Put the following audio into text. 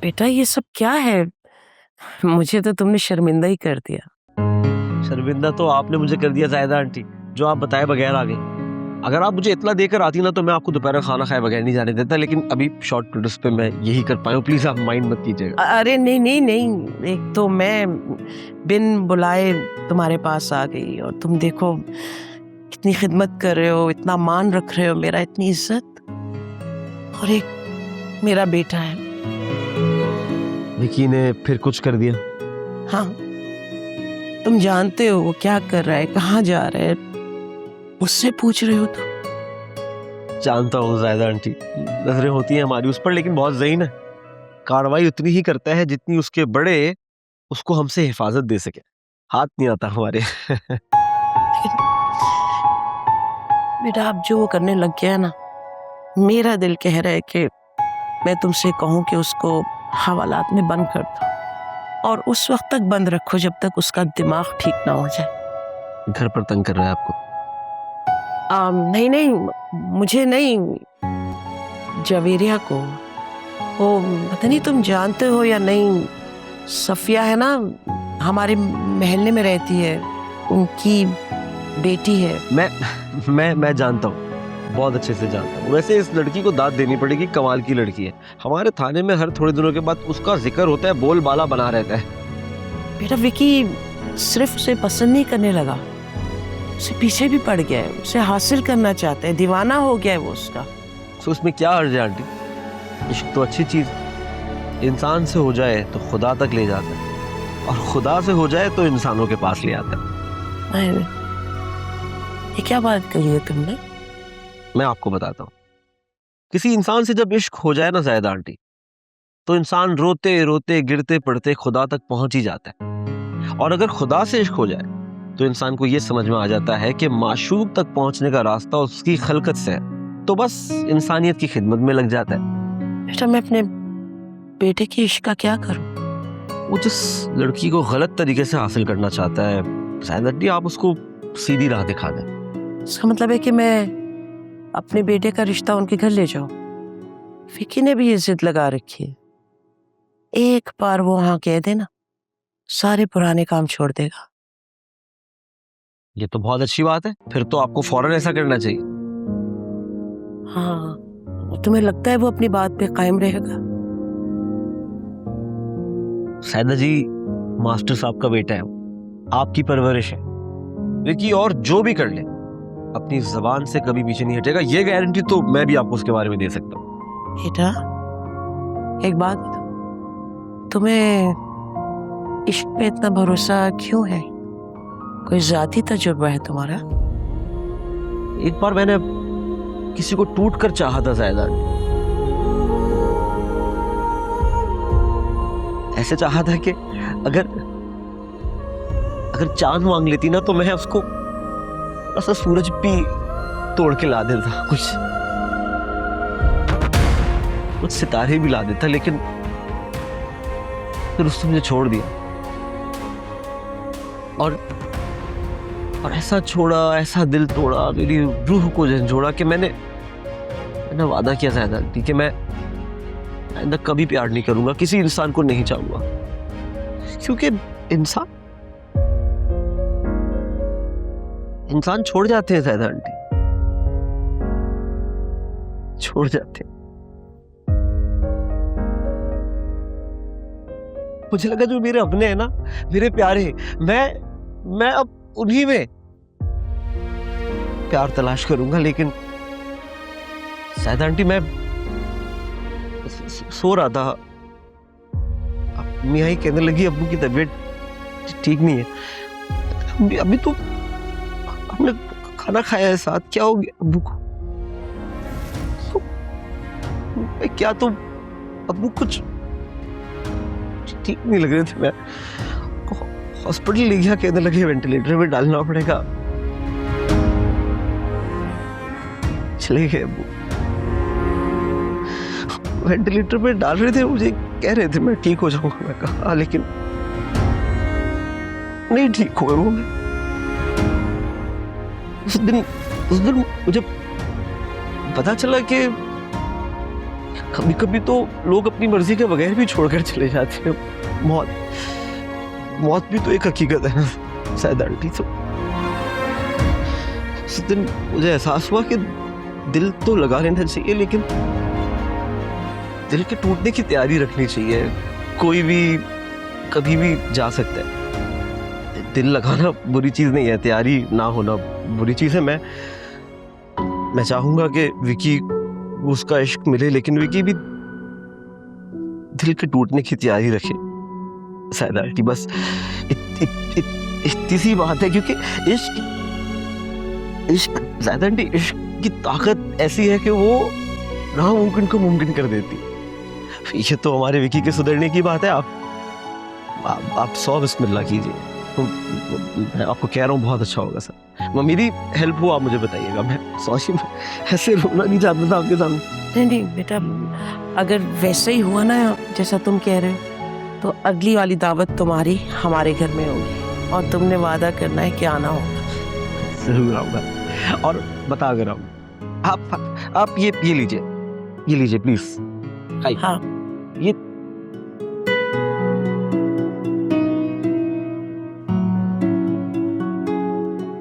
बेटा ये सब क्या है? मुझे तो तुमने शर्मिंदा ही कर दिया। शर्मिंदा तो आपने मुझे कर दिया ज़ाहिदा आंटी, जो आप बताए बगैर आ गई। अगर आप मुझे इतना देकर आती ना तो मैं आपको दोपहर का खाना खाए बगैर नहीं जाने देता, लेकिन अभी शॉर्ट नोटिस पे मैं यही कर पाया हूँ। प्लीज आप माइंड मत कीजिएगा। अरे नहीं नहीं नहीं, एक तो मैं बिन बुलाए तुम्हारे पास आ गई और तुम देखो कितनी खिदमत कर रहे हो, इतना मान रख रहे हो मेरा, इतनी इज्जत। और एक मेरा बेटा है। विकी ने फिर कुछ कर दिया? हाँ, तुम जानते हो वो क्या कर रहा है, कहाँ जा रहा है, मुझसे पूछ रहे हो तुम? जानता हूँ ज़ाहिदा आंटी, नजरें होती हैं हमारी उस पर, लेकिन बहुत ज़हीन है। कार्रवाई उतनी ही करता है जितनी उसके बड़े उसको हमसे हिफाजत दे सके। हाथ नहीं आता हमारे। बेटा अब जो वो करने लग गया है ना, मेरा दिल कह रहा है कि मैं तुमसे कहूँ कि उसको हवालात में बंद कर दो, और उस वक्त तक बंद रखो जब तक उसका दिमाग ठीक ना हो जाए। घर पर तंग कर रहा है आपको? नहीं नहीं, मुझे नहीं, जवेरिया को। वो पता नहीं तुम जानते हो या नहीं, सफिया है ना, हमारे मोहल्ले में रहती है, उनकी बेटी है। मैं जानता हूँ, बहुत अच्छे से जानता हूँ। वैसे इस लड़की को दाद देनी पड़ेगी, कमाल की लड़की है। हमारे थाने में हर थोड़े दिनों के बाद उसका जिक्र होता है, बोलबाला बना रहता है। बेटा विकी सिर्फ उसे पसंद नहीं करने लगा, उसे पीछे भी पड़ गया है, उसे हासिल करना चाहता है, दीवाना हो गया है वो उसका। तो उसमें क्या अर्ज है आंटी? इश्क तो अच्छी चीज, इंसान से हो जाए तो खुदा तक ले जाता है, और खुदा से हो जाए तो इंसानों के पास ले आता है। ये क्या बात कही है तुमने? मैं आपको बताता हूँ, किसी इंसान से जब इश्क हो जाए ना ज़ाहिदा आंटी, तो इंसान रोते रोते गिरते पड़ते खुदा तक पहुंच ही जाता है। और अगर खुदा से इश्क हो जाए तो इंसान को यह समझ में आ जाता है कि माशूक तक पहुंचने का रास्ता उसकी खलकत से है, तो बस इंसानियत की खिदमत में लग जाता है। बेटा मैं अपने बेटे की इश्क का क्या करूं? वो जिस लड़की को गलत तरीके से हासिल करना चाहता है ज़ाहिदा आंटी, आप उसको सीधी राह दिखा दें। इसका मतलब है कि मैं अपने बेटे का रिश्ता उनके घर ले जाऊं? विकी ने भी ये जिद लगा रखी है, एक बार वो हाँ कह देना सारे पुराने काम छोड़ देगा। ये तो बहुत अच्छी बात है, फिर तो आपको फौरन ऐसा करना चाहिए। हाँ, तुम्हें लगता है वो अपनी बात पे कायम रहेगा? सैदा जी मास्टर साहब का बेटा है, आपकी परवरिश है। विकी और जो भी कर ले अपनी जबान से कभी पीछे नहीं हटेगा, ये गारंटी तो मैं भी आपको उसके बारे में दे सकता हूँ। बेटा एक बात बताओ, तुम्हें इश्क पे इतना भरोसा क्यों है? कोई जाती तजुर्बा है तुम्हारा? एक बार मैंने किसी को टूट कर चाहा था ज़ाहिदा, ऐसे चाहा था कि अगर अगर चांद मांग लेती ना तो मैं उसको ऐसा सूरज भी तोड़ के ला देता, कुछ सितारे भी ला देता, लेकिन फिर उसने मुझे छोड़ दिया। और ऐसा छोड़ा, ऐसा दिल तोड़ा, मेरी रूह को झंझोड़ा कि मैंने वादा किया ज़ाहिदा कि मैं आइंदा कभी प्यार नहीं करूंगा, किसी इंसान को नहीं चाहूंगा, क्योंकि इंसान छोड़ जाते हैं ज़ाहिदा आंटी, छोड़ जाते हैं। मुझे लगा जो मेरे अपने हैं ना, मेरे प्यारे, मैं अब उन्हीं में प्यार तलाश करूंगा। लेकिन ज़ाहिदा आंटी मैं सो रहा था, मियाँ ही कहने लगी अब्बू की तबीयत ठीक नहीं है। अभी तो हमने खाना खाया है साथ, क्या हो गया अब्बू को? तो क्या तो अब्बू कुछ ठीक नहीं लग रहे थे, मैं हॉस्पिटल ले गया, कहने लगे वेंटिलेटर में डालना पड़ेगा। चले गए अब्बू, वेंटिलेटर पे डाल रहे थे, मुझे कह रहे थे मैं ठीक हो जाऊंगा, मैं कहा, लेकिन नहीं ठीक हुए वो। उस दिन मुझे पता चला कि कभी कभी तो लोग अपनी मर्जी के बगैर भी छोड़कर चले जाते हैं। मौत भी तो एक हकीकत है ना शायद आंटी। तो उस दिन मुझे एहसास हुआ कि दिल तो लगा लेना चाहिए, लेकिन दिल के टूटने की तैयारी रखनी चाहिए। कोई भी कभी भी जा सकता है। दिल लगाना बुरी चीज नहीं है, तैयारी ना होना बुरी चीज है। मैं चाहूंगा कि विकी उसका इश्क मिले, लेकिन विकी भी दिल के टूटने की तैयारी रखे शायद आंटी। बस इतनी सी बात है, क्योंकि इश्क शायद आंटी, इश्क की ताकत ऐसी है कि वो नामुमकिन को मुमकिन कर देती। ये तो हमारे विकी के सुधरने की बात है। आप 100 बिस्मिल्लाह कीजिए। तो मैं आपको कह रहा हूँ बहुत अच्छा होगा सर। मेरी हेल्प हो आप मुझे बताइएगा। मैं सॉरी, ऐसे रोना नहीं चाहता था आपके सामने। नहीं नहीं बेटा, अगर वैसे ही हुआ ना जैसा तुम कह रहे हो, तो अगली वाली दावत तुम्हारी हमारे घर में होगी और तुमने वादा करना है कि आना होगा। जरूर आऊंगा और बता कर आऊंगा। आप ये लीजिए प्लीज। हाँ, ये